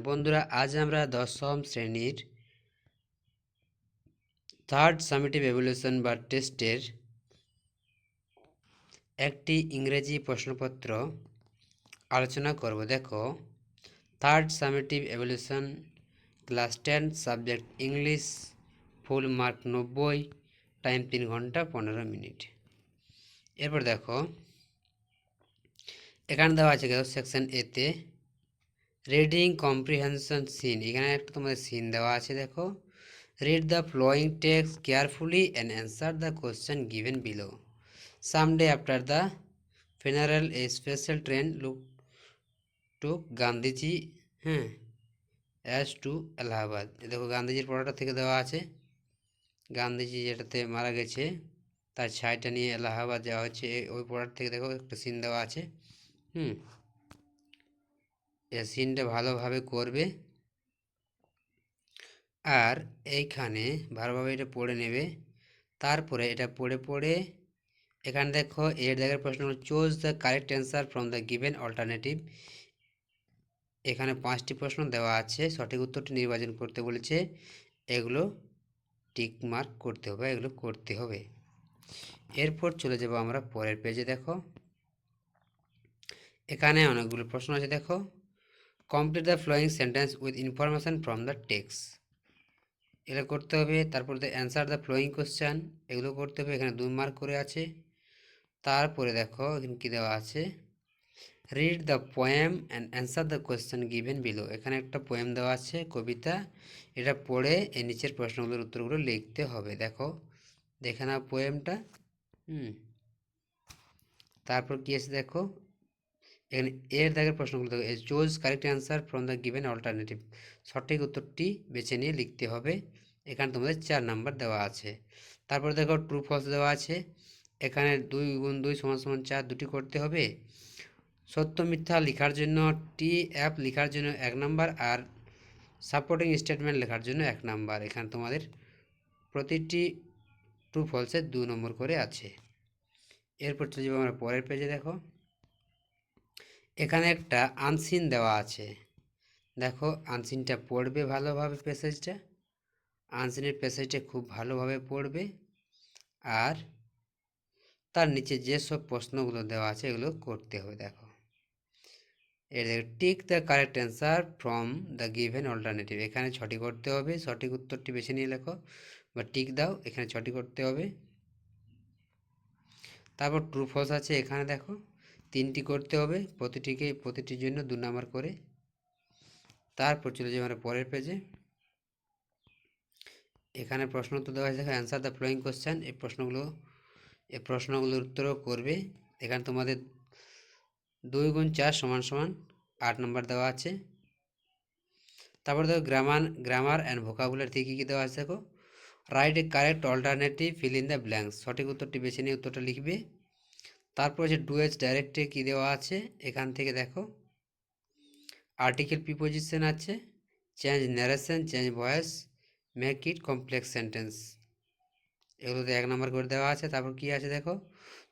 বন্ধুরা, আজ আমরা দশম শ্রেণীর থার্ড সামেটিভ এভ্যালুয়েশন বা টেস্টের একটি ইংরেজি প্রশ্নপত্র আলোচনা করব। দেখো, third summative evaluation class 10 subject English, full mark 90, time 3 ঘন্টা 15 মিনিট। এরপর দেখো, এখানে দেওয়া আছে সেকশন এতে রিডিং কম্প্রিহেনশন সিন। এখানে একটা তোমাদের সিন দেওয়া আছে। দেখো, read the flowing text carefully and answer the question given below. Someday after the funeral, a special train took Gandhiji as to Allahabad. দেখো, গান্ধীজির পড়াটা থেকে দেওয়া আছে। গান্ধীজি যেটাতে মারা গেছে তার ছাইটা নিয়ে এলাহাবাদ যাওয়া হচ্ছে, ওই পড়ার থেকে দেখো একটা সিন দেওয়া আছে। এই সিনটা ভালোভাবে করবে আর এইখানে ভালোভাবে এটা পড়ে নেবে। তারপরে এটা পড়ে পড়ে এখানে দেখো এর জায়গার প্রশ্ন হলো choose the correct answer from the given alternative. এখানে 5টি প্রশ্ন দেওয়া আছে, সঠিক উত্তরটি নির্বাচন করতে বলেছে। এগুলো টিক মার্ক করতে হবে, এগুলো করতে হবে। এরপর চলে যাব আমরা পরের পেজে। দেখো, এখানে অনেকগুলো প্রশ্ন আছে। দেখো, complete the following sentence with information from the text, এগুলো করতে হবে। তারপর the answer the following question, এগুলো করতে হবে। এখানে 2 মার্ক করে আছে। তারপরে দেখো এখানে কী দেওয়া আছে, read the poem and answer the question given below. এখানে একটা পোয়েম দেওয়া আছে, কবিতা, এটা পড়ে এই নিচের প্রশ্নগুলোর উত্তরগুলো লিখতে হবে। দেখো, দেখে নাও পোয়েমটা। তারপর কী আছে দেখো, এখানে এর দাগের প্রশ্নগুলো দেখো, choose correct answer from the given alternative, সঠিক উত্তরটি বেছে নিয়ে লিখতে হবে। এখানে তোমাদের 4 নাম্বার দেওয়া আছে। তারপর দেখো ট্রু ফলস দেওয়া আছে। এখানে 2 × 2 = 4, দুটি করতে হবে। সত্য মিথ্যা লেখার জন্য টি অ্যাপ লেখার জন্য 1 নাম্বার, আর সাপোর্টিং স্টেটমেন্ট লেখার জন্য 1 নাম্বার। এখানে তোমাদের প্রতিটি ট্রু ফলসে 2 নম্বর করে আছে। এরপর চলে যাবো আমরা পরের পেজে। দেখো, এখানে একটা আনসিন দেওয়া আছে। দেখো, আনসিনটা পড়বে ভালোভাবে, প্যাসেজটা আনসিনের প্যাসেজটা খুব ভালোভাবে পড়বে আর তার নিচে যেসব প্রশ্নগুলো দেওয়া আছে এগুলো করতে হবে। দেখো, এর tick the correct answer from the given alternative, এখানে 6টি করতে হবে। সঠিক উত্তরটি বেছে নিয়ে লেখো বা টিক দাও, এখানে 6টি করতে হবে। তারপর ট্রু ফলস আছে, এখানে দেখো 3টি করতে হবে, প্রতিটির জন্য 2 নাম্বার করে। তারপর চলে যাবে আমরা পরের পেজে। এখানে প্রশ্ন উত্তর দেওয়া আছে। দেখো, অ্যান্সার দ্য ফ্লোয়িং কোশ্চেন, এই প্রশ্নগুলোর উত্তরও করবে। এখানে তোমাদের 2 × 4 = 8 নম্বর দেওয়া আছে। তারপর দেখো গ্রামার অ্যান্ড ভোকাবুলারি থেকে কী দেওয়া আছে। দেখো, write a correct alternative, fill in the blanks, সঠিক উত্তরটি বেছে নিয়ে উত্তরটা লিখবে। তারপর হচ্ছে ডু এজ ডাইরেক্টে কী দেওয়া আছে, এখান থেকে দেখো আর্টিকেল প্রিপোজিশন আছে, change narration, change voice, make it complex sentence, এগুলোতে 1 নম্বর করে দেওয়া আছে। তারপর কী আছে দেখো,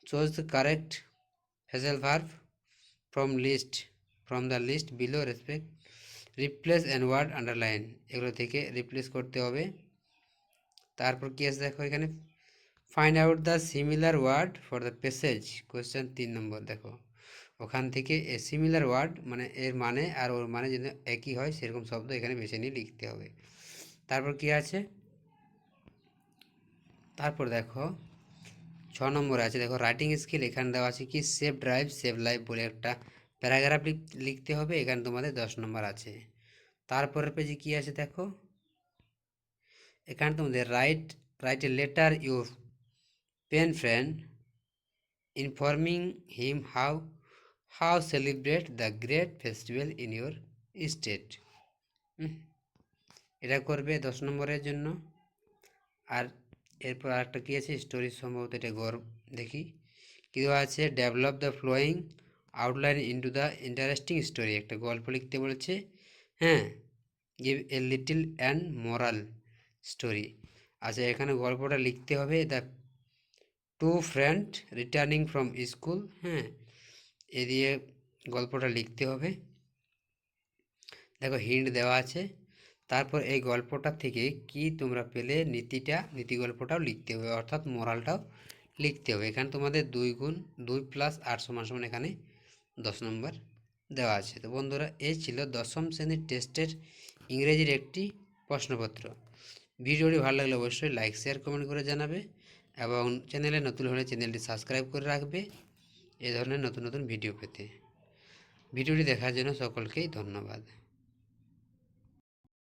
choose the correct phrasal verb from the list below, respect, replace and word underline, এগুলো থেকে রিপ্লেস করতে হবে। তারপর কী আছে দেখো, এখানে find out the similar word for the passage, question 3 number. দেখো, ওখান থেকে এ সিমিলার ওয়ার্ড মানে এর মানে আর ওর মানে যদি একই হয় সেরকম শব্দ এখানে বেছে নিয়ে লিখতে হবে। তারপর কি আছে, তারপর দেখো 6 নম্বর আছে। দেখো, রাইটিং স্কিল, এখানে দেওয়া আছে কি সেভ ড্রাইভ সেভ লাইফ বলে একটা প্যারাগ্রাফ লিখতে হবে। এখানে তোমাদের 10 নম্বর আছে। তারপরের পেজে কি আছে দেখো, এখানে তোমাদের write a letter your pen friend informing him how celebrate the great festival in your state, এটা করবে 10 নম্বরের জন্য। আর এরপর আরেকটা কী আছে, স্টোরি, সম্ভবত এটা গর্ব, দেখি কী দেওয়া আছে, develop the following outline into the interesting story, একটা গল্প লিখতে বলেছে। Give a little and moral story. আচ্ছা, এখানে গল্পটা লিখতে হবে, the two friend returning from school, এ দিয়ে গল্পটা লিখতে হবে। দেখো হিন্ট দেওয়া আছে। তারপর এই গল্পটা থেকে কি তোমরা পেলে নীতি গল্পটাও লিখতে হবে, অর্থাৎ মোরালটাও লিখতে হবে। এখানে তোমাদের 2 + 8 = এখানে 10 নম্বর দেওয়া আছে। তো বন্ধুরা, এই ছিল দশম শ্রেণীর টেস্টের ইংরেজির একটি প্রশ্নপত্র। ভিডিওটি ভালো লাগলে অবশ্যই লাইক শেয়ার কমেন্ট করে জানাবে এবং চ্যানেলে নতুন হলে চ্যানেলটি সাবস্ক্রাইব করে রাখবে এই ধরনের নতুন নতুন ভিডিও পেতে। ভিডিওটি দেখার জন্য সকলকেই ধন্যবাদ।